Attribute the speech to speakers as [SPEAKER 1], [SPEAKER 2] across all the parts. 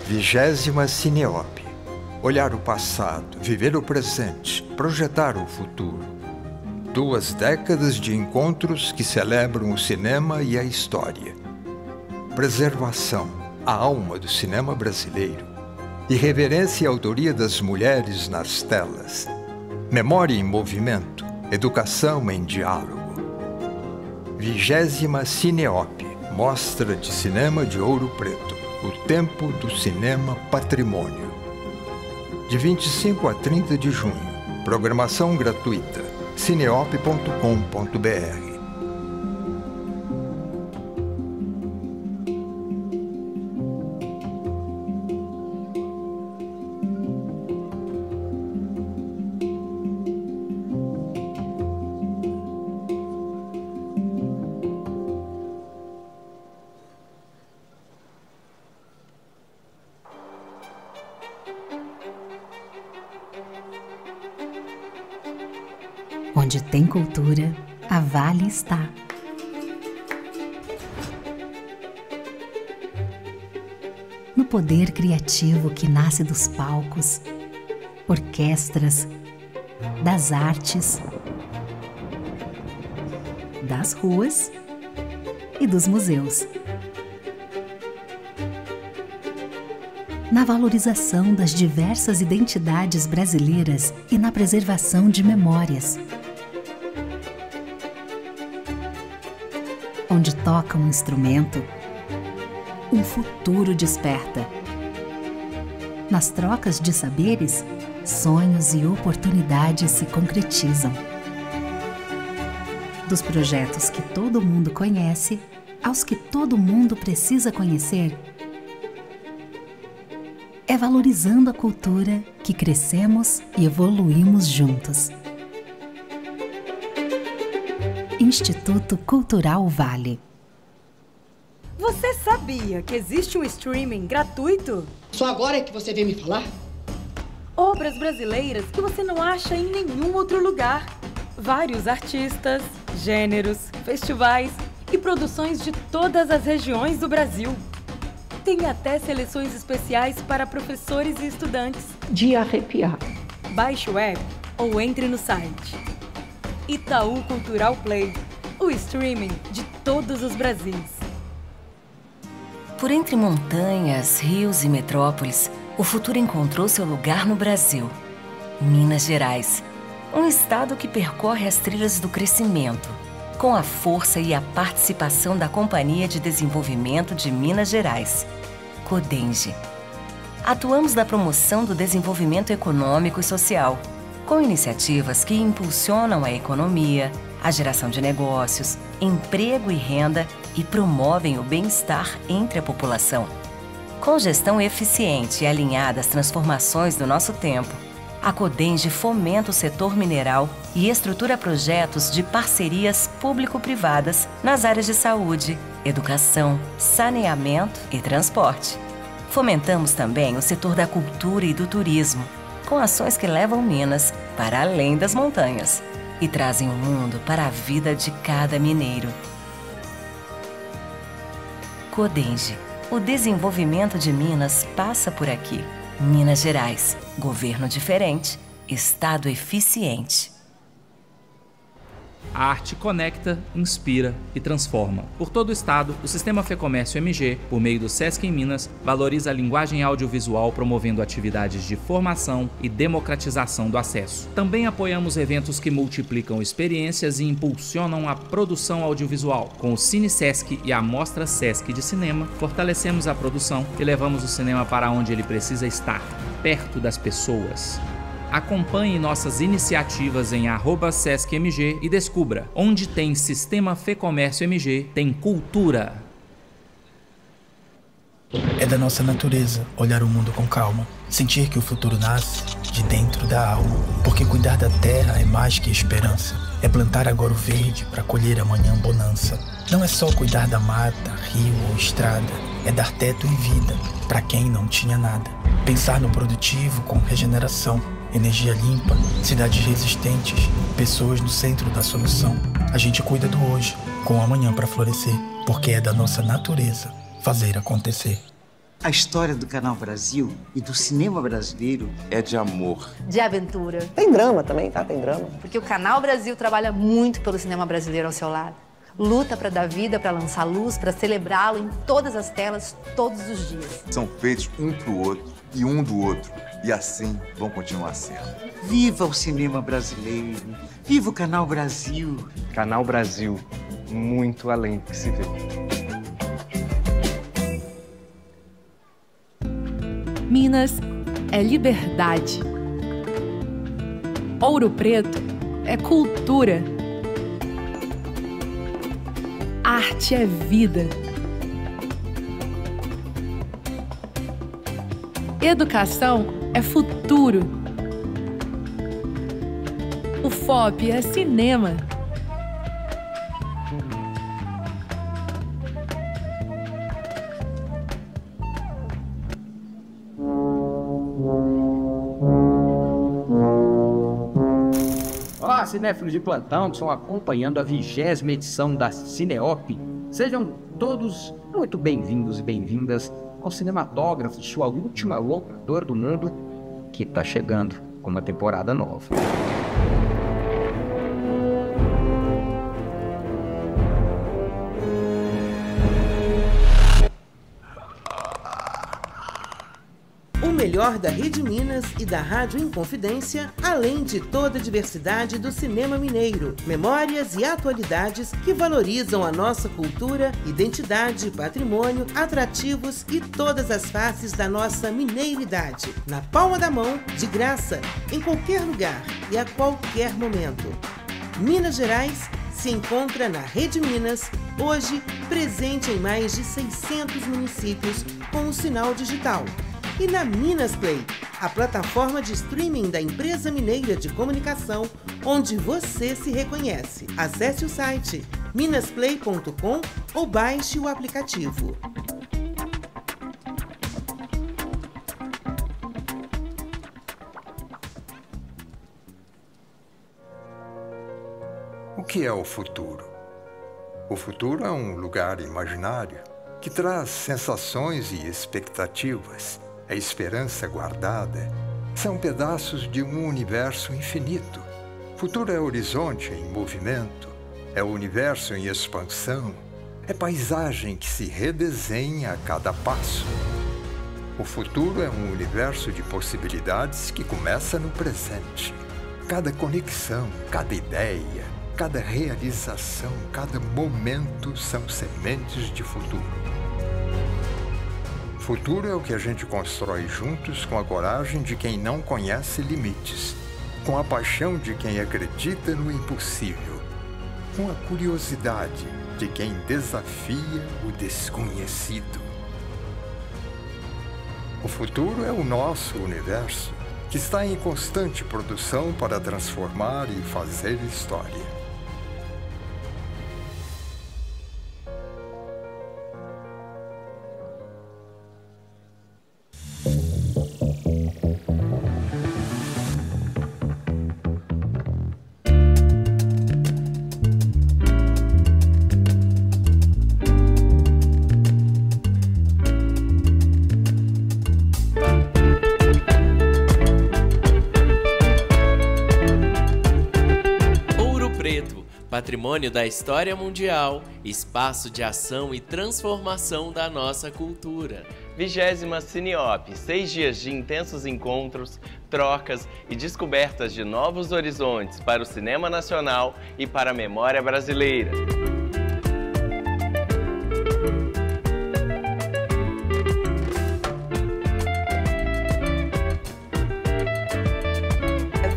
[SPEAKER 1] 20ª Cineop. Olhar o passado, viver o presente, projetar o futuro. 2 décadas de encontros que celebram o cinema e a história. Preservação, a alma do cinema brasileiro. Irreverência e autoria das mulheres nas telas. Memória em movimento, educação em diálogo. 20ª Cineop, Mostra de Cinema de Ouro Preto. O tempo do cinema patrimônio. De 25 a 30 de junho. Programação gratuita. cineop.com.br.
[SPEAKER 2] Onde tem cultura, a Vale está. No poder criativo que nasce dos palcos, orquestras, das artes, das ruas e dos museus. Na valorização das diversas identidades brasileiras e na preservação de memórias. Onde toca um instrumento, um futuro desperta. Nas trocas de saberes, sonhos e oportunidades se concretizam. Dos projetos que todo mundo conhece, aos que todo mundo precisa conhecer, é valorizando a cultura que crescemos e evoluímos juntos. Instituto Cultural Vale.
[SPEAKER 3] Você sabia que existe um streaming gratuito?
[SPEAKER 4] Só agora é que você veio me falar?
[SPEAKER 3] Obras brasileiras que você não acha em nenhum outro lugar. Vários artistas, gêneros, festivais e produções de todas as regiões do Brasil. Tem até seleções especiais para professores e estudantes.
[SPEAKER 4] De arrepiar.
[SPEAKER 3] Baixe o app ou entre no site. Itaú Cultural Play, o streaming de todos os Brasis.
[SPEAKER 5] Por entre montanhas, rios e metrópoles, o futuro encontrou seu lugar no Brasil. Minas Gerais, um estado que percorre as trilhas do crescimento, com a força e a participação da Companhia de Desenvolvimento de Minas Gerais, Codenge. Atuamos na promoção do desenvolvimento econômico e social, com iniciativas que impulsionam a economia, a geração de negócios, emprego e renda e promovem o bem-estar entre a população. Com gestão eficiente e alinhada às transformações do nosso tempo, a Codenge fomenta o setor mineral e estrutura projetos de parcerias público-privadas nas áreas de saúde, educação, saneamento e transporte. Fomentamos também o setor da cultura e do turismo, com ações que levam Minas para além das montanhas e trazem o mundo para a vida de cada mineiro. Codenge, o desenvolvimento de Minas passa por aqui. Minas Gerais, governo diferente, estado eficiente.
[SPEAKER 6] A arte conecta, inspira e transforma. Por todo o estado, o Sistema Fecomércio MG, por meio do Sesc em Minas, valoriza a linguagem audiovisual promovendo atividades de formação e democratização do acesso. Também apoiamos eventos que multiplicam experiências e impulsionam a produção audiovisual. Com o Cine Sesc e a Mostra Sesc de Cinema, fortalecemos a produção e levamos o cinema para onde ele precisa estar, perto das pessoas. Acompanhe nossas iniciativas em @SescMG e descubra: onde tem Sistema Fecomércio MG, tem cultura.
[SPEAKER 7] É da nossa natureza olhar o mundo com calma, sentir que o futuro nasce de dentro da alma, porque cuidar da terra é mais que esperança, é plantar agora o verde para colher amanhã bonança. Não é só cuidar da mata, rio ou estrada, é dar teto e vida para quem não tinha nada. Pensar no produtivo com regeneração, energia limpa, cidades resistentes, pessoas no centro da solução. A gente cuida do hoje, com o amanhã para florescer, porque é da nossa natureza fazer acontecer.
[SPEAKER 8] A história do Canal Brasil e do cinema brasileiro
[SPEAKER 9] é de amor.
[SPEAKER 10] De aventura.
[SPEAKER 11] Tem drama também, tá? Tem drama.
[SPEAKER 10] Porque o Canal Brasil trabalha muito pelo cinema brasileiro ao seu lado. Luta para dar vida, para lançar luz, para celebrá-lo em todas as telas, todos os dias.
[SPEAKER 9] São feitos um pro outro e um do outro. E assim vão continuar sendo.
[SPEAKER 8] Viva o cinema brasileiro! Viva o Canal Brasil!
[SPEAKER 12] Canal Brasil, muito além do que se vê.
[SPEAKER 13] Minas é liberdade. Ouro Preto é cultura. Arte é vida. Educação é futuro. O FOP é cinema.
[SPEAKER 14] Olá, cinéfilos de plantão que estão acompanhando a 20ª edição da Cineop. Sejam todos muito bem-vindos e bem-vindas ao Cinematógrafo, sua última locadora do mundo, que está chegando com uma temporada nova.
[SPEAKER 15] O melhor da Rede Minas e da Rádio Inconfidência, além de toda a diversidade do cinema mineiro, memórias e atualidades que valorizam a nossa cultura, identidade, patrimônio, atrativos e todas as faces da nossa mineiridade. Na palma da mão, de graça, em qualquer lugar e a qualquer momento. Minas Gerais se encontra na Rede Minas, hoje presente em mais de 600 municípios com o sinal digital. E na Minas Play, a plataforma de streaming da empresa mineira de comunicação, onde você se reconhece. Acesse o site minasplay.com ou baixe o aplicativo.
[SPEAKER 1] O que é o futuro? O futuro é um lugar imaginário que traz sensações e expectativas. A esperança guardada são pedaços de um universo infinito. Futuro é horizonte em movimento, é o universo em expansão, é paisagem que se redesenha a cada passo. O futuro é um universo de possibilidades que começa no presente. Cada conexão, cada ideia, cada realização, cada momento são sementes de futuro. Futuro é o que a gente constrói juntos com a coragem de quem não conhece limites, com a paixão de quem acredita no impossível, com a curiosidade de quem desafia o desconhecido. O futuro é o nosso universo, que está em constante produção para transformar e fazer história.
[SPEAKER 16] Patrimônio da História Mundial, espaço de ação e transformação da nossa cultura.
[SPEAKER 17] 20ª Cineop, 6 dias de intensos encontros, trocas e descobertas de novos horizontes para o cinema nacional e para a memória brasileira.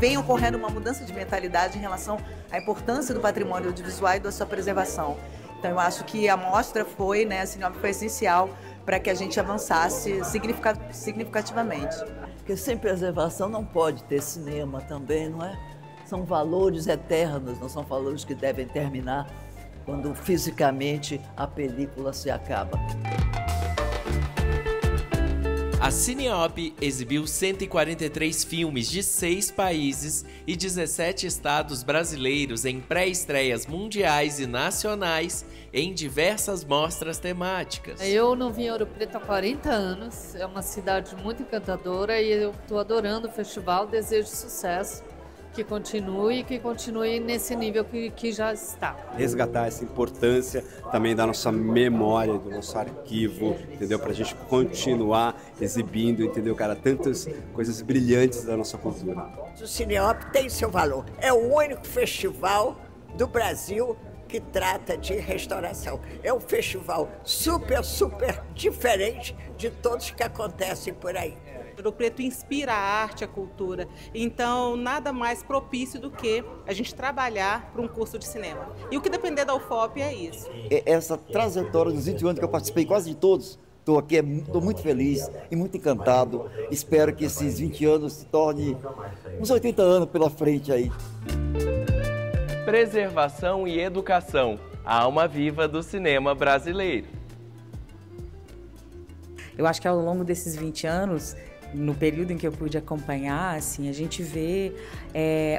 [SPEAKER 18] Vem ocorrendo uma mudança de mentalidade em relação à importância do patrimônio audiovisual e da sua preservação. Então eu acho que a mostra foi, a Cineop foi essencial para que a gente avançasse significativamente.
[SPEAKER 19] Porque sem preservação não pode ter cinema também, não é? São valores eternos, não são valores que devem terminar quando fisicamente a película se acaba.
[SPEAKER 16] A Cineop exibiu 143 filmes de 6 países e 17 estados brasileiros em pré-estreias mundiais e nacionais em diversas mostras temáticas.
[SPEAKER 20] Eu não vim em Ouro Preto há 40 anos, é uma cidade muito encantadora e eu estou adorando o festival, desejo sucesso. Que continue nesse nível que já está.
[SPEAKER 21] Resgatar essa importância também da nossa memória, do nosso arquivo, entendeu? Para a gente continuar exibindo, entendeu, cara? Tantas coisas brilhantes da nossa cultura.
[SPEAKER 22] O Cineop tem seu valor. É o único festival do Brasil que trata de restauração. É um festival super diferente de todos que acontecem por aí.
[SPEAKER 23] Ouro Preto inspira a arte, a cultura, então nada mais propício do que a gente trabalhar para um curso de cinema. E o que depender da UFOP é isso.
[SPEAKER 24] Essa trajetória dos 20 anos que eu participei, quase de todos, estou aqui, estou muito feliz e muito encantado. Espero que esses 20 anos se tornem uns 80 anos pela frente aí.
[SPEAKER 17] Preservação e educação, a alma viva do cinema brasileiro.
[SPEAKER 25] Eu acho que ao longo desses 20 anos, no período em que eu pude acompanhar, assim, a gente vê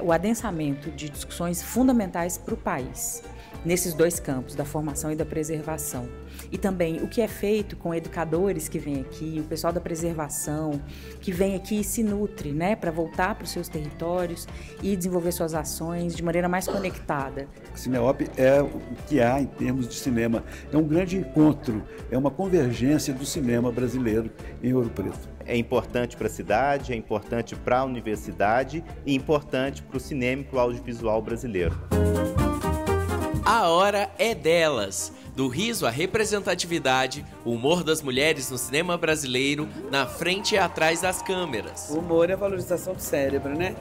[SPEAKER 25] o adensamento de discussões fundamentais para o país, nesses dois campos, da formação e da preservação. E também o que é feito com educadores que vêm aqui, o pessoal da preservação, que vem aqui e se nutre, né, para voltar para os seus territórios e desenvolver suas ações de maneira mais conectada.
[SPEAKER 26] O Cineop é o que há em termos de cinema. É um grande encontro, é uma convergência do cinema brasileiro em Ouro Preto.
[SPEAKER 27] É importante para a cidade, é importante para a universidade e importante para o cinema e para o audiovisual brasileiro.
[SPEAKER 16] A hora é delas. Do riso à representatividade, o humor das mulheres no cinema brasileiro, na frente e atrás das câmeras.
[SPEAKER 28] O humor é a valorização do cérebro, né?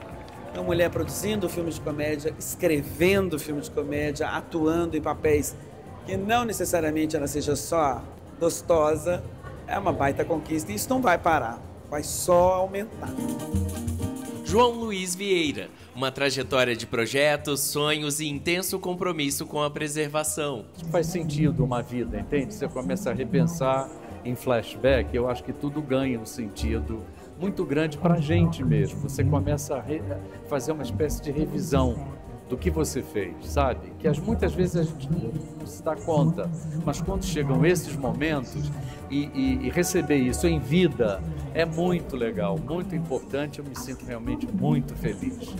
[SPEAKER 28] Uma mulher produzindo filme de comédia, escrevendo filme de comédia, atuando em papéis que não necessariamente ela seja só gostosa, é uma baita conquista e isso não vai parar, vai só aumentar.
[SPEAKER 16] João Luiz Vieira, uma trajetória de projetos, sonhos e intenso compromisso com a preservação.
[SPEAKER 29] Faz sentido uma vida, entende? Você começa a repensar em flashback, eu acho que tudo ganha um sentido muito grande para a gente mesmo. Você começa a fazer uma espécie de revisão do que você fez, sabe? Que muitas vezes a gente não se dá conta, mas quando chegam esses momentos e receber isso em vida é muito legal, muito importante, eu me sinto realmente muito feliz.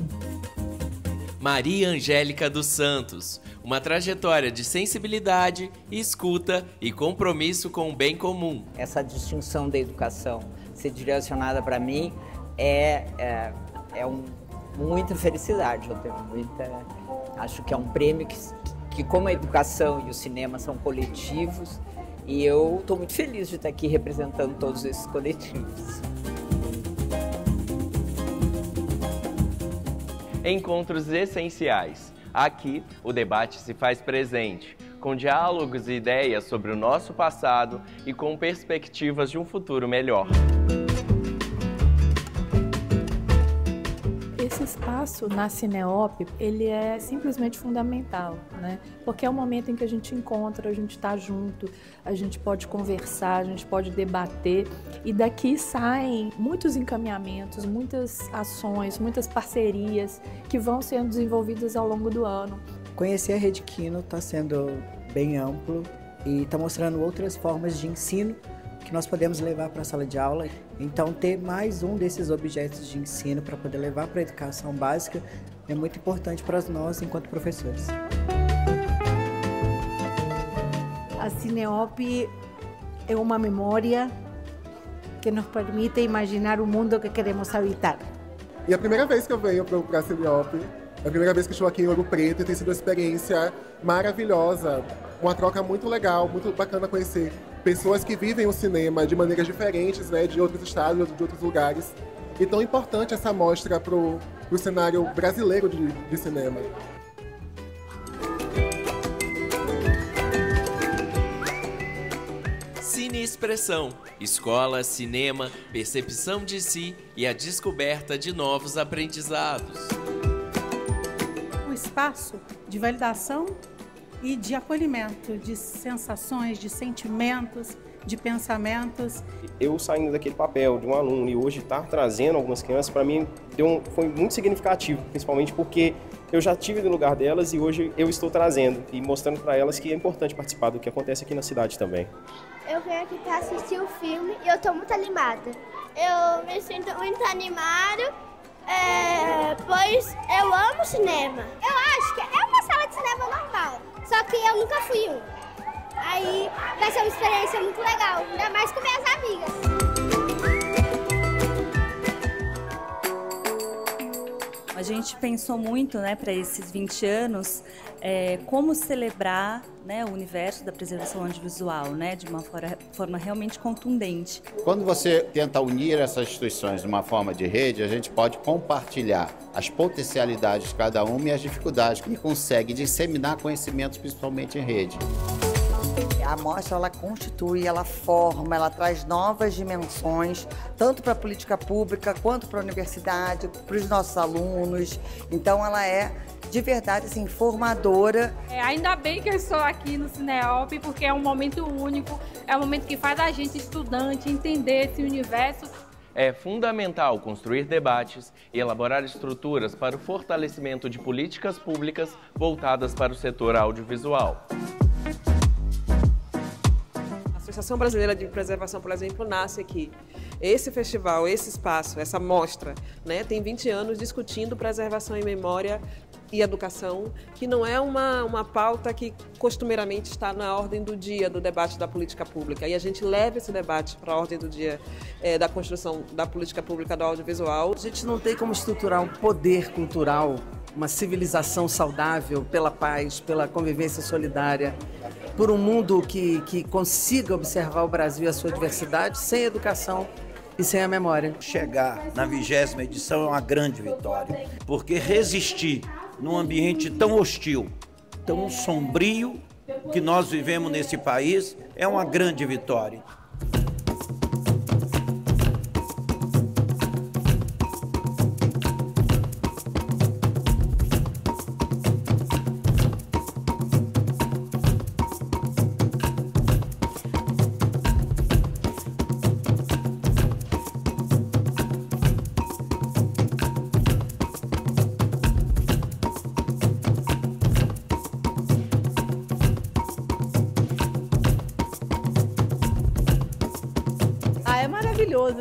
[SPEAKER 16] Maria Angélica dos Santos, uma trajetória de sensibilidade, escuta e compromisso com o bem comum.
[SPEAKER 30] Essa distinção da educação ser direcionada para mim é muita felicidade. Eu tenho acho que é um prêmio que como a educação e o cinema são coletivos, e eu estou muito feliz de estar aqui representando todos esses coletivos.
[SPEAKER 17] Encontros essenciais. Aqui, o debate se faz presente, com diálogos e ideias sobre o nosso passado e com perspectivas de um futuro melhor.
[SPEAKER 31] Esse espaço na Cineop, ele é simplesmente fundamental, né? Porque é o momento em que a gente encontra, a gente está junto, a gente pode conversar, a gente pode debater e daqui saem muitos encaminhamentos, muitas ações, muitas parcerias que vão sendo desenvolvidas ao longo do ano.
[SPEAKER 32] Conhecer a Rede Quino está sendo bem amplo e está mostrando outras formas de ensino que nós podemos levar para a sala de aula. Então, ter mais um desses objetos de ensino para poder levar para a educação básica é muito importante para nós, enquanto professores.
[SPEAKER 33] A Cineop é uma memória que nos permite imaginar o mundo que queremos habitar.
[SPEAKER 34] E a primeira vez que eu venho para a Cineop, a primeira vez que estou aqui em Ouro Preto, e tem sido uma experiência maravilhosa, uma troca muito legal, muito bacana conhecer pessoas que vivem o cinema de maneiras diferentes, né, de outros estados, de outros lugares. E tão importante essa mostra para o cenário brasileiro de cinema.
[SPEAKER 16] Cine Expressão, escola, cinema, percepção de si e a descoberta de novos aprendizados.
[SPEAKER 35] Um espaço de validação e de acolhimento, de sensações, de sentimentos,
[SPEAKER 33] de pensamentos.
[SPEAKER 1] Eu saindo daquele papel de um aluno e hoje estar trazendo algumas crianças, para mim foi muito significativo, principalmente porque eu já tive no lugar delas e hoje eu estou trazendo e mostrando para elas que é importante participar do que acontece aqui na cidade também.
[SPEAKER 2] Eu venho aqui para assistir o filme e eu estou muito animada. Eu me sinto muito animada, pois eu amo cinema. Eu acho que é uma sala de cinema normal, só que eu nunca fui um. Aí vai ser uma experiência muito legal, ainda mais com minhas amigas.
[SPEAKER 3] A gente pensou muito, né, para esses 20 anos, como celebrar, né, o universo da preservação audiovisual, né, de uma forma realmente contundente.
[SPEAKER 4] Quando você tenta unir essas instituições de uma forma de rede, a gente pode compartilhar as potencialidades de cada uma e as dificuldades e consegue disseminar conhecimentos, principalmente em rede.
[SPEAKER 5] A mostra, ela constitui, ela forma, ela traz novas dimensões, tanto para a política pública, quanto para a universidade, para os nossos alunos. Então, ela é, de verdade, assim, formadora.
[SPEAKER 6] Ainda bem que eu estou aqui no Cineop, porque é um momento único, é um momento que faz a gente, estudante, entender esse universo.
[SPEAKER 17] É fundamental construir debates e elaborar estruturas para o fortalecimento de políticas públicas voltadas para o setor audiovisual.
[SPEAKER 7] A Associação Brasileira de Preservação, por exemplo, nasce aqui. Esse festival, esse espaço, essa mostra, né, tem 20 anos discutindo preservação e memória e educação, que não é uma pauta que costumeiramente está na ordem do dia do debate da política pública. E a gente leva esse debate para a ordem do dia da construção da política pública do audiovisual.
[SPEAKER 8] A gente não tem como estruturar um poder cultural, uma civilização saudável pela paz, pela convivência solidária, por um mundo que consiga observar o Brasil e a sua diversidade sem educação e sem a memória.
[SPEAKER 9] Chegar na 20ª edição é uma grande vitória, porque resistir num ambiente tão hostil, tão sombrio que nós vivemos nesse país é uma grande vitória.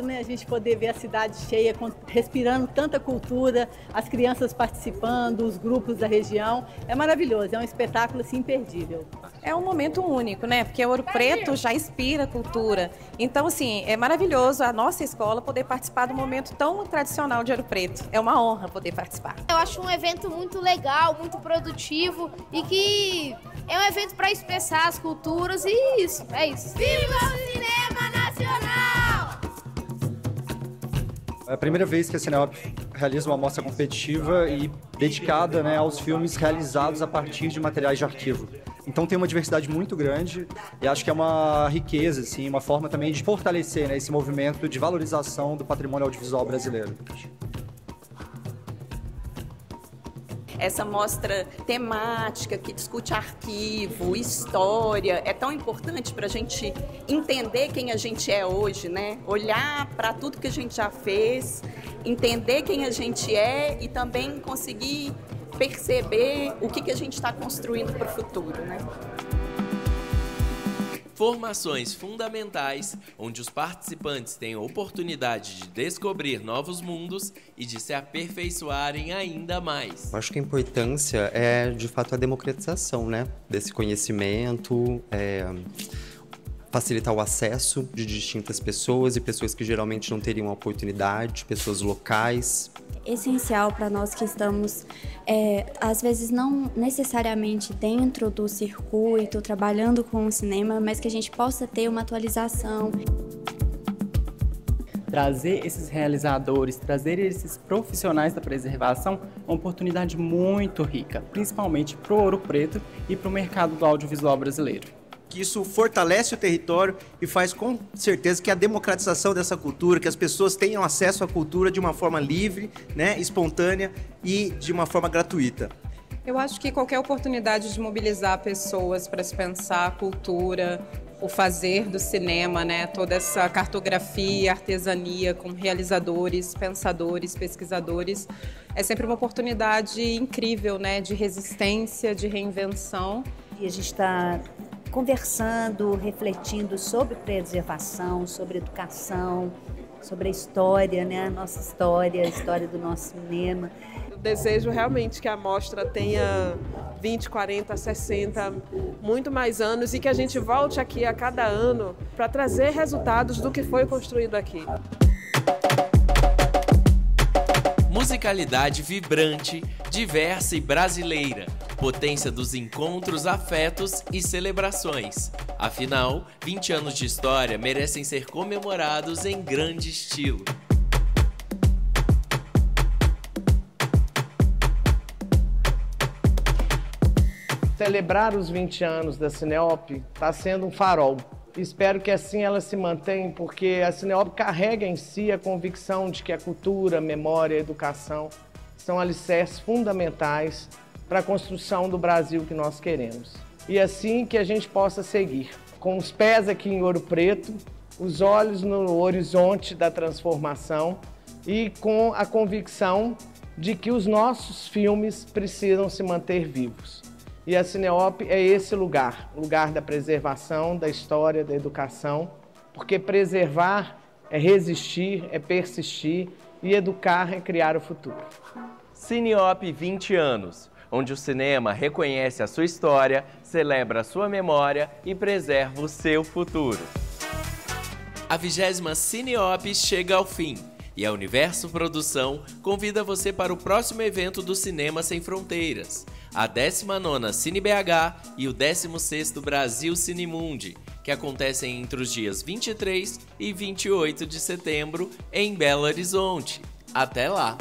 [SPEAKER 33] Né? A gente poder ver a cidade cheia, respirando tanta cultura, as crianças participando, os grupos da região. É maravilhoso, é um espetáculo assim, imperdível.
[SPEAKER 10] É um momento único, né? Porque Ouro Preto já inspira cultura. Então, assim, é maravilhoso a nossa escola poder participar do momento tão tradicional de Ouro Preto. É uma honra poder participar.
[SPEAKER 2] Eu acho um evento muito legal, muito produtivo e que é um evento para expressar as culturas e isso, é isso. Viva o cinema nacional!
[SPEAKER 11] É a primeira vez que a Cineop realiza uma mostra competitiva e dedicada, né, aos filmes realizados a partir de materiais de arquivo. Então tem uma diversidade muito grande e acho que é uma riqueza, assim, uma forma também de fortalecer, né, esse movimento de valorização do patrimônio audiovisual brasileiro.
[SPEAKER 12] Essa mostra temática que discute arquivo, história, é tão importante para a gente entender quem a gente é hoje, né? Olhar para tudo que a gente já fez, entender quem a gente é e também conseguir perceber o que a gente está construindo para o futuro, né?
[SPEAKER 16] Formações fundamentais, onde os participantes têm a oportunidade de descobrir novos mundos e de se aperfeiçoarem ainda mais.
[SPEAKER 13] Eu acho que a importância é, de fato, a democratização, né, desse conhecimento, facilitar o acesso de distintas pessoas e pessoas que geralmente não teriam a oportunidade, pessoas locais.
[SPEAKER 14] Essencial para nós que estamos, às vezes não necessariamente dentro do circuito, trabalhando com o cinema, mas que a gente possa ter uma atualização.
[SPEAKER 15] Trazer esses realizadores, trazer esses profissionais da preservação é uma oportunidade muito rica, principalmente para o Ouro Preto e para o mercado do audiovisual brasileiro.
[SPEAKER 36] Que isso fortalece o território e faz com certeza que a democratização dessa cultura, que as pessoas tenham acesso à cultura de uma forma livre, né, espontânea e de uma forma gratuita.
[SPEAKER 37] Eu acho que qualquer oportunidade de mobilizar pessoas para se pensar a cultura
[SPEAKER 18] o fazer do cinema, né? Toda essa cartografia, artesania com realizadores, pensadores, pesquisadores. É sempre uma oportunidade incrível, né? De resistência, de reinvenção.
[SPEAKER 19] E a gente está conversando, refletindo sobre preservação, sobre educação, sobre a história, né? A nossa história, a história do nosso cinema.
[SPEAKER 7] Eu desejo realmente que a mostra tenha 20, 40, 60, muito mais anos e que a gente volte aqui a cada ano para trazer resultados do que foi construído aqui.
[SPEAKER 16] Musicalidade vibrante, diversa e brasileira. Potência dos encontros, afetos e celebrações. Afinal, 20 anos de história merecem ser comemorados em grande estilo.
[SPEAKER 20] Celebrar os 20 anos da Cineop está sendo um farol. Espero que assim ela se mantenha, porque a Cineop carrega em si a convicção de que a cultura, a memória e a educação são alicerces fundamentais para a construção do Brasil que nós queremos. E assim que a gente possa seguir, com os pés aqui em Ouro Preto, os olhos no horizonte da transformação e com a convicção de que os nossos filmes precisam se manter vivos. E a Cineop é esse lugar, o lugar da preservação, da história, da educação, porque preservar é resistir, é persistir e educar é criar o futuro.
[SPEAKER 17] Cineop 20 anos, onde o cinema reconhece a sua história, celebra a sua memória e preserva o seu futuro.
[SPEAKER 16] A 20ª Cineop chega ao fim. E a Universo Produção convida você para o próximo evento do Cinema Sem Fronteiras, a 19ª CineBH e o 16º Brasil Cinemundi, que acontecem entre os dias 23 e 28 de setembro em Belo Horizonte. Até lá!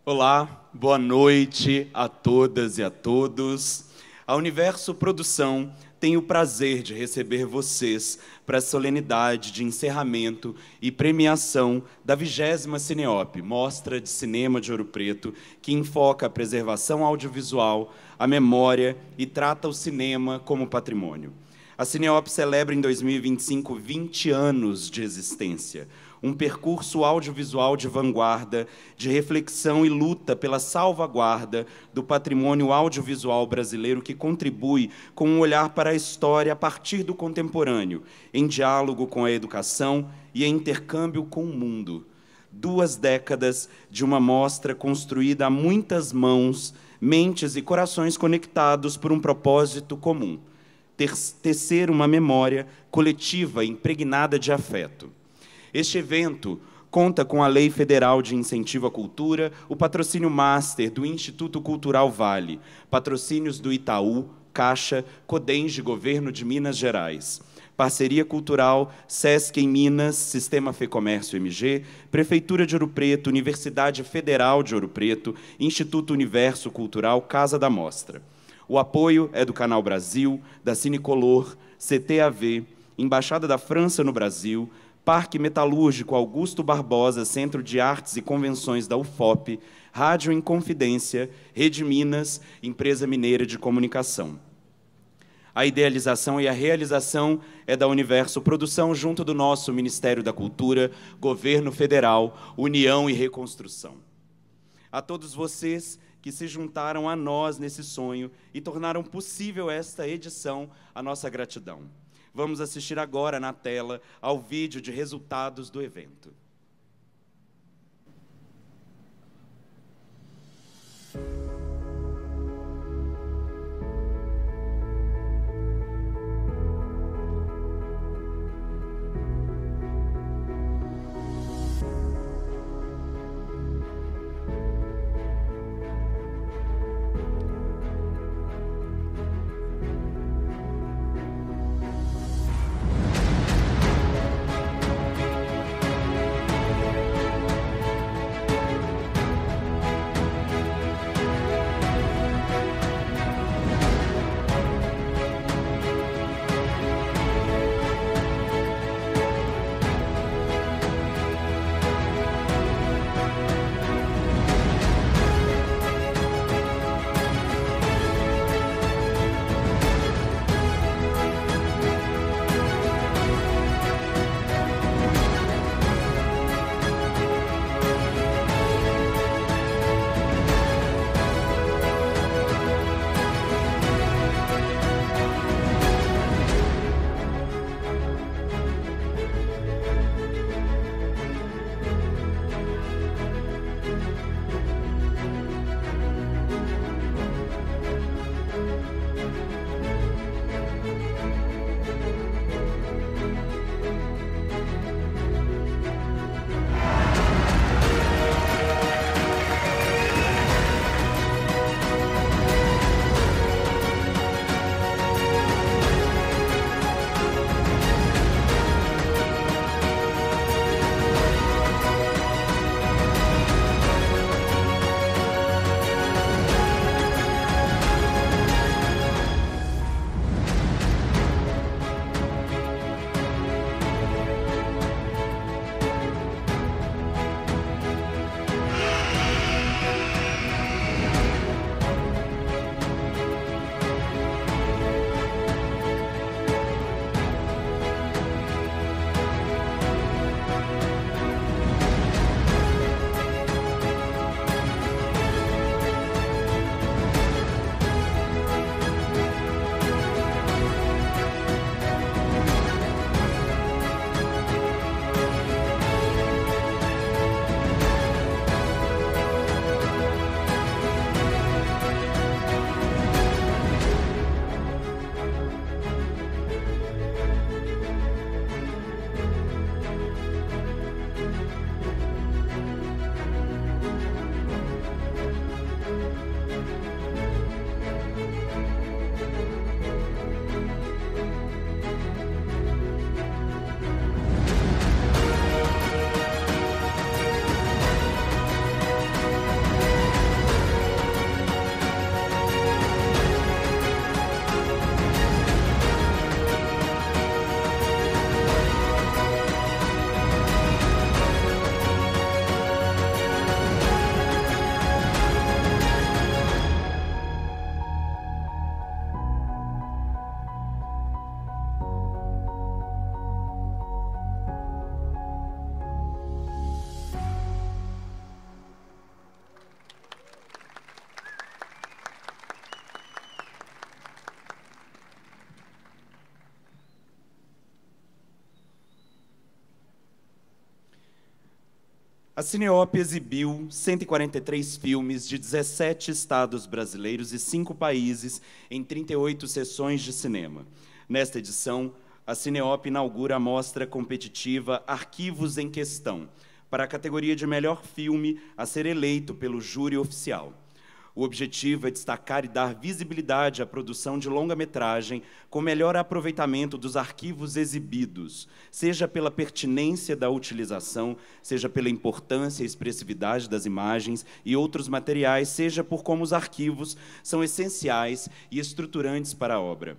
[SPEAKER 21] Olá, boa noite a todas e a todos. A Universo Produção tem o prazer de receber vocês para a solenidade de encerramento e premiação da 20ª Cineop, Mostra de Cinema de Ouro Preto, que enfoca a preservação audiovisual, a memória e trata o cinema como patrimônio. A Cineop celebra em 2025 20 anos de existência, um percurso audiovisual de vanguarda, de reflexão e luta pela salvaguarda do patrimônio audiovisual brasileiro que contribui com um olhar para a história a partir do contemporâneo, em diálogo com a educação e em intercâmbio com o mundo. 2 décadas de uma mostra construída a muitas mãos, mentes e corações conectados por um propósito comum: tecer uma memória coletiva impregnada de afeto. Este evento conta com a Lei Federal de Incentivo à Cultura, o patrocínio Master do Instituto Cultural Vale, patrocínios do Itaú, Caixa, Codenge, Governo de Minas Gerais, Parceria Cultural, Sesc em Minas, Sistema Fecomércio MG, Prefeitura de Ouro Preto, Universidade Federal de Ouro Preto, Instituto Universo Cultural, Casa da Mostra. O apoio é do Canal Brasil, da Cinecolor, CTAV, Embaixada da França no Brasil, Parque Metalúrgico Augusto Barbosa, Centro de Artes e Convenções da UFOP, Rádio Inconfidência, Rede Minas, Empresa Mineira de Comunicação. A idealização e a realização é da Universo Produção, junto do nosso Ministério da Cultura, Governo Federal, União e Reconstrução. A todos vocês que se juntaram a nós nesse sonho e tornaram possível esta edição, a nossa gratidão. Vamos assistir agora na tela ao vídeo de resultados do evento. A Cineop exibiu 143 filmes de 17 estados brasileiros e 5 países em 38 sessões de cinema. Nesta edição, a Cineop inaugura a mostra competitiva Arquivos em Questão, para a categoria de melhor filme a ser eleito pelo júri oficial. O objetivo é destacar e dar visibilidade à produção de longa-metragem com melhor aproveitamento dos arquivos exibidos, seja pela pertinência da utilização, seja pela importância e expressividade das imagens e outros materiais, seja por como os arquivos são essenciais e estruturantes para a obra.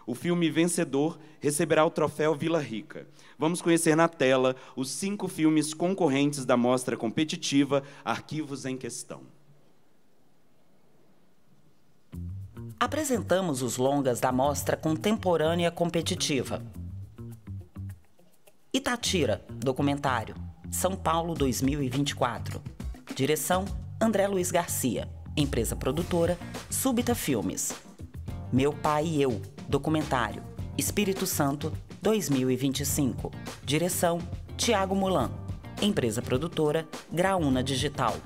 [SPEAKER 21] O filme vencedor receberá o troféu Vila Rica. Vamos conhecer na tela os 5 filmes concorrentes da mostra competitiva Arquivos em Questão.
[SPEAKER 1] Apresentamos os longas da mostra contemporânea competitiva. Itatira, documentário, São Paulo 2024. Direção, André Luiz Garcia. Empresa produtora, Súbita Filmes. Meu Pai e Eu, documentário, Espírito Santo 2025. Direção, Tiago Mulan. Empresa produtora, Graúna Digital.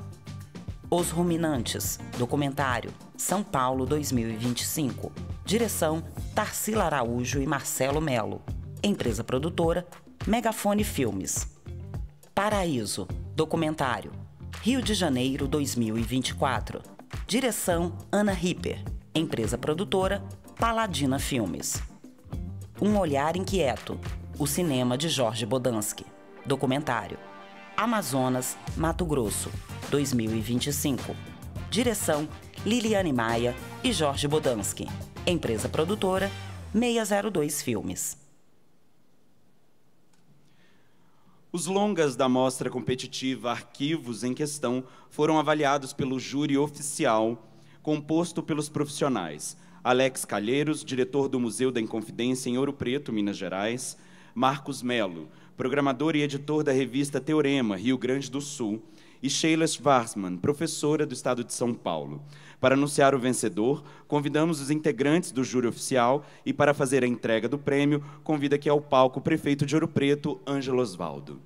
[SPEAKER 1] Os Ruminantes, documentário, São Paulo 2025. Direção, Tarsila Araújo e Marcelo Melo. Empresa produtora, Megafone Filmes. Paraíso, documentário, Rio de Janeiro 2024. Direção, Ana Ripper. Empresa produtora, Paladina Filmes. Um Olhar Inquieto, o cinema de Jorge Bodansky. Documentário, Amazonas, Mato Grosso, 2025. Direção, Liliane Maia e Jorge Bodansky. Empresa produtora, 602 Filmes.
[SPEAKER 21] Os longas da mostra competitiva Arquivos em Questão foram avaliados pelo júri oficial, composto pelos profissionais Alex Calheiros, diretor do Museu da Inconfidência em Ouro Preto, Minas Gerais, Marcos Melo, programador e editor da revista Teorema, Rio Grande do Sul, e Sheila Schwarzman, professora do Estado de São Paulo. Para anunciar o vencedor, convidamos os integrantes do júri oficial e, para fazer a entrega do prêmio, convida aqui ao palco o prefeito de Ouro Preto, Ângelo Osvaldo.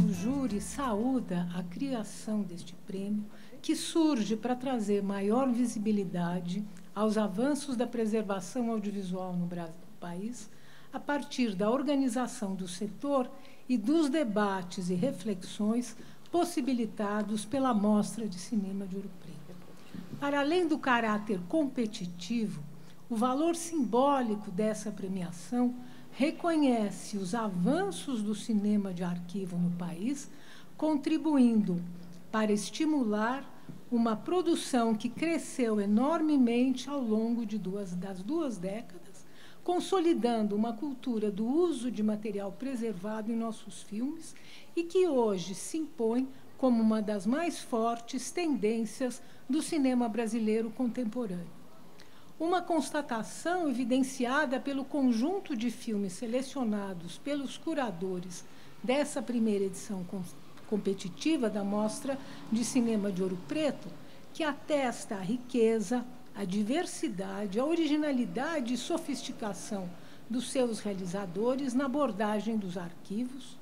[SPEAKER 3] O júri saúda a criação deste prêmio, que surge para trazer maior visibilidade aos avanços da preservação audiovisual no país, a partir da organização do setor e dos debates e reflexões possibilitados pela Mostra de Cinema de Ouro Preto. Para além do caráter competitivo, o valor simbólico dessa premiação reconhece os avanços do cinema de arquivo no país, contribuindo para estimular uma produção que cresceu enormemente ao longo das duas décadas, consolidando uma cultura do uso de material preservado em nossos filmes e que hoje se impõe como uma das mais fortes tendências do cinema brasileiro contemporâneo. Uma constatação evidenciada pelo conjunto de filmes selecionados pelos curadores dessa primeira edição competitiva da Mostra de Cinema de Ouro Preto, que atesta a riqueza, a diversidade, a originalidade e sofisticação dos seus realizadores na abordagem dos arquivos.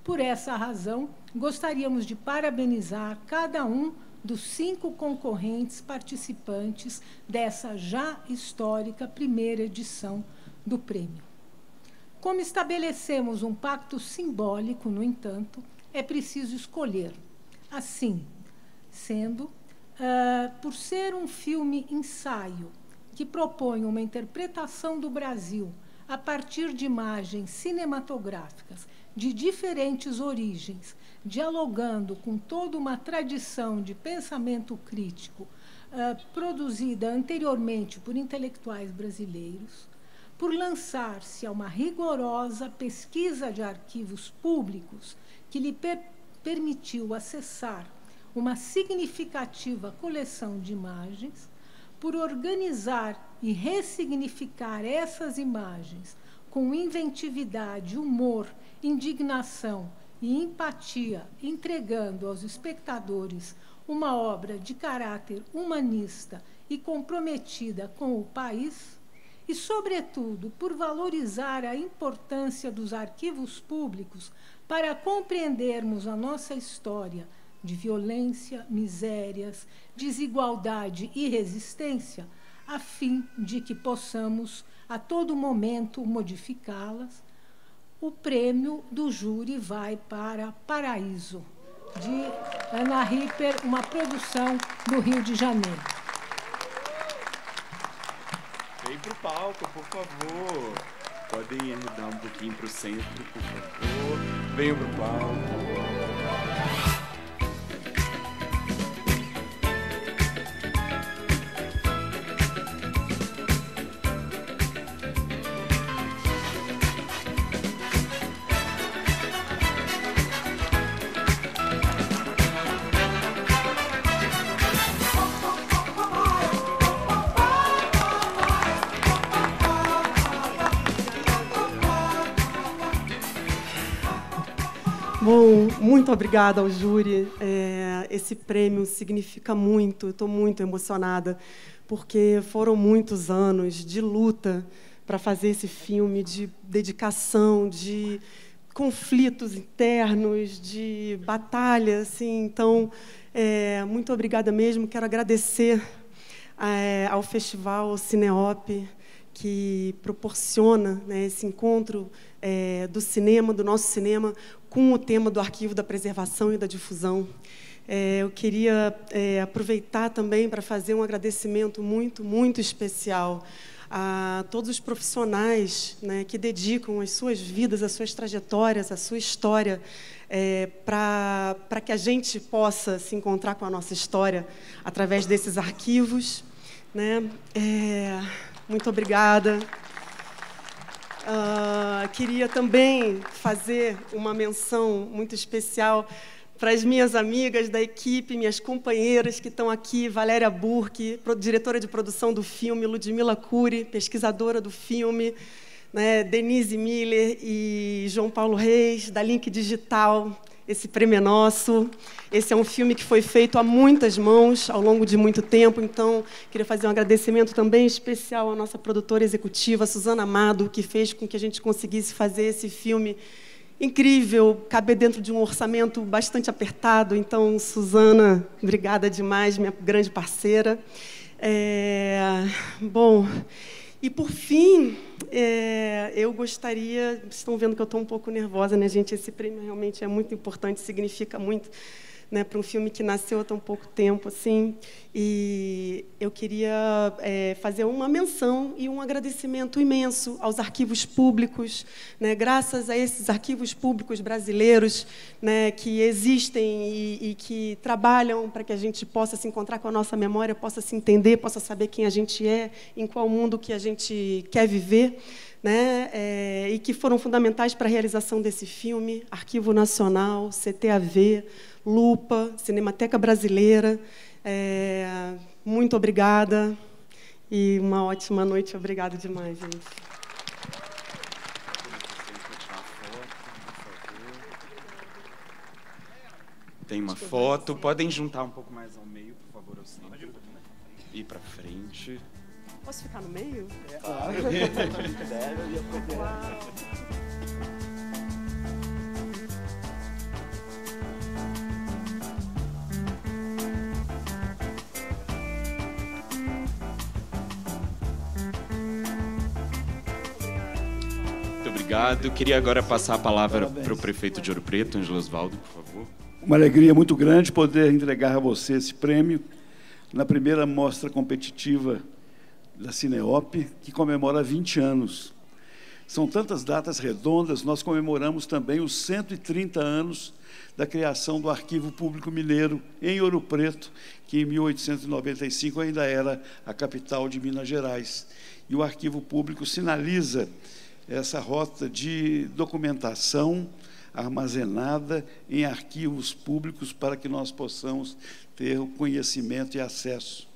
[SPEAKER 3] Por essa razão, gostaríamos de parabenizar cada um dos 5 concorrentes participantes dessa já histórica primeira edição do prêmio. Como estabelecemos um pacto simbólico, no entanto, é preciso escolher. Assim, por ser um filme ensaio que propõe uma interpretação do Brasil a partir de imagens cinematográficas de diferentes origens, dialogando com toda uma tradição de pensamento crítico produzida anteriormente por intelectuais brasileiros, por lançar-se a uma rigorosa pesquisa de arquivos públicos que lhe permitiu acessar uma significativa coleção de imagens, por organizar e ressignificar essas imagens com inventividade, humor, indignação e empatia, entregando aos espectadores uma obra de caráter humanista e comprometida com o país, e, sobretudo, por valorizar a importância dos arquivos públicos para compreendermos a nossa história de violência, misérias, desigualdade e resistência, a fim de que possamos, a todo momento, modificá-las, o prêmio do júri vai para Paraíso, de Ana Ripper, uma produção do Rio de Janeiro.
[SPEAKER 21] Vem para o palco, por favor. Podem mudar um pouquinho para o centro, por favor. Venham para o palco.
[SPEAKER 4] Bom, muito obrigada ao júri. Esse prêmio significa muito, estou muito emocionada, porque foram muitos anos de luta para fazer esse filme, de dedicação, de conflitos internos, de batalha, assim. Então, muito obrigada mesmo. Quero agradecer ao Festival Cineop, que proporciona, né, esse encontro do cinema, do nosso cinema, com o tema do Arquivo da Preservação e da Difusão. Eu queria aproveitar também para fazer um agradecimento muito, muito especial a todos os profissionais, né, que dedicam as suas vidas, as suas trajetórias, a sua história, para que a gente possa se encontrar com a nossa história através desses arquivos, né? Muito obrigada. Queria também fazer uma menção muito especial para as minhas amigas da equipe, minhas companheiras que estão aqui, Valéria Burke, diretora de produção do filme, Ludmila Cury, pesquisadora do filme, né, Denise Miller e João Paulo Reis, da Link Digital. Esse prêmio é nosso. Esse é um filme que foi feito a muitas mãos, ao longo de muito tempo. Então, queria fazer um agradecimento também especial à nossa produtora executiva, Suzana Amado, que fez com que a gente conseguisse fazer esse filme incrível, caber dentro de um orçamento bastante apertado. Então, Suzana, obrigada demais, minha grande parceira. Bom, e por fim, eu gostaria... Vocês estão vendo que eu estou um pouco nervosa, né, gente? Esse prêmio realmente é muito importante, significa muito, né, para um filme que nasceu há tão pouco tempo, assim. E eu queria fazer uma menção e um agradecimento imenso aos arquivos públicos, né? Graças a esses arquivos públicos brasileiros, né, que existem e que trabalham para que a gente possa se encontrar com a nossa memória, possa se entender, possa saber quem a gente é, em qual mundo que a gente quer viver, né? E que foram fundamentais para a realização desse filme: Arquivo Nacional, CTAV, Lupa, Cinemateca Brasileira. Muito obrigada e uma ótima noite. Obrigada demais, gente.
[SPEAKER 21] Tem uma foto. Podem juntar um pouco mais ao meio, por favor, ao centro. Ir para frente.
[SPEAKER 4] Posso ficar no meio?
[SPEAKER 21] Claro. Muito obrigado. Queria agora passar a palavra para o prefeito de Ouro Preto, Ângelo Osvaldo, por favor.
[SPEAKER 5] Uma alegria muito grande poder entregar a você esse prêmio na primeira mostra competitiva da Cineop, que comemora 20 anos. São tantas datas redondas. Nós comemoramos também os 130 anos da criação do Arquivo Público Mineiro em Ouro Preto, que em 1895 ainda era a capital de Minas Gerais. E o Arquivo Público sinaliza essa rota de documentação armazenada em arquivos públicos para que nós possamos ter o conhecimento e acesso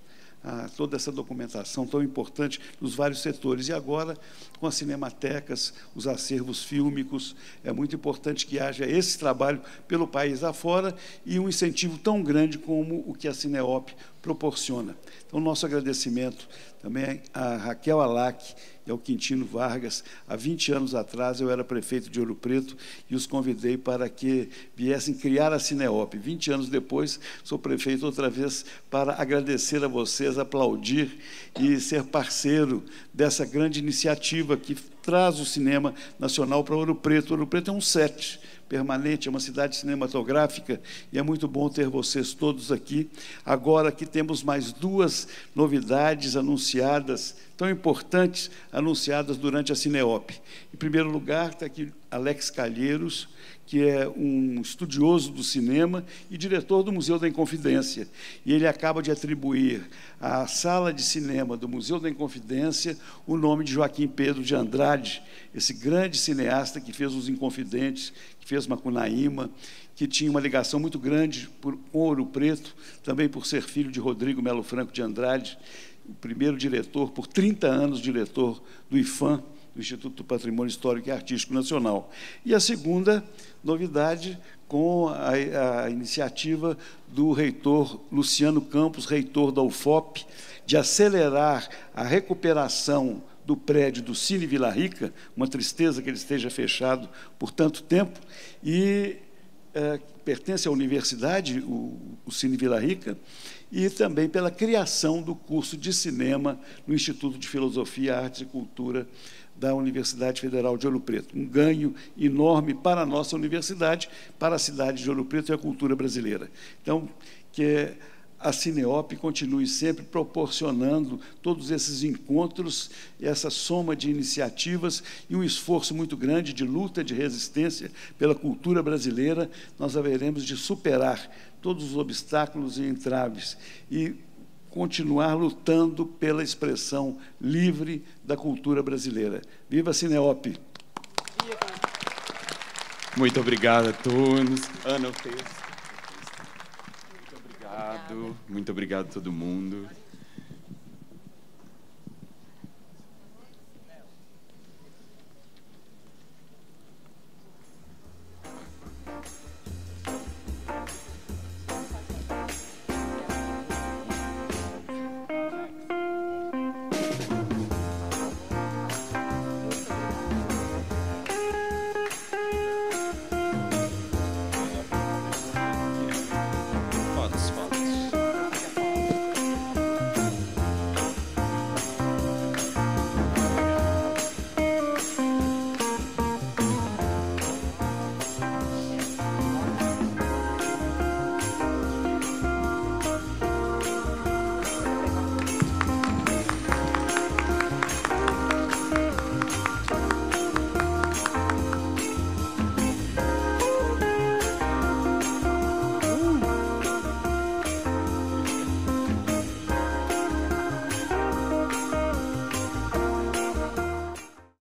[SPEAKER 5] a toda essa documentação tão importante nos vários setores. E agora, com as cinematecas, os acervos fílmicos, é muito importante que haja esse trabalho pelo país afora e um incentivo tão grande como o que a Cineop proporciona. Então, nosso agradecimento também a Raquel Alac e ao Quintino Vargas. Há 20 anos atrás, eu era prefeito de Ouro Preto e os convidei para que viessem criar a Cineop. 20 anos depois, sou prefeito outra vez para agradecer a vocês, aplaudir e ser parceiro dessa grande iniciativa que traz o cinema nacional para Ouro Preto. Ouro Preto é um set permanente, é uma cidade cinematográfica e é muito bom ter vocês todos aqui. Agora que temos mais 2 novidades anunciadas, tão importantes, anunciadas durante a Cineop. Em primeiro lugar, está aqui Alex Calheiros, que é um estudioso do cinema e diretor do Museu da Inconfidência. E ele acaba de atribuir à sala de cinema do Museu da Inconfidência o nome de Joaquim Pedro de Andrade, esse grande cineasta que fez Os Inconfidentes, que fez Macunaíma, que tinha uma ligação muito grande com Ouro Preto, também por ser filho de Rodrigo Melo Franco de Andrade, o primeiro diretor, por 30 anos, diretor do IFAM, do Instituto do Patrimônio Histórico e Artístico Nacional. E a segunda novidade, com a iniciativa do reitor Luciano Campos, reitor da UFOP, de acelerar a recuperação do prédio do Cine Vila Rica, uma tristeza que ele esteja fechado por tanto tempo, e pertence à universidade, o Cine Vila Rica, e também pela criação do curso de cinema no Instituto de Filosofia, Artes e Cultura da Universidade Federal de Ouro Preto. Um ganho enorme para a nossa universidade, para a cidade de Ouro Preto e a cultura brasileira. Então, que a Cineop continue sempre proporcionando todos esses encontros, essa soma de iniciativas e um esforço muito grande de luta, de resistência pela cultura brasileira. Nós haveremos de superar todos os obstáculos e entraves e continuar lutando pela expressão livre da cultura brasileira. Viva a Cineop!
[SPEAKER 21] Muito obrigado a todos. Ana, o texto. Muito obrigado a todo mundo.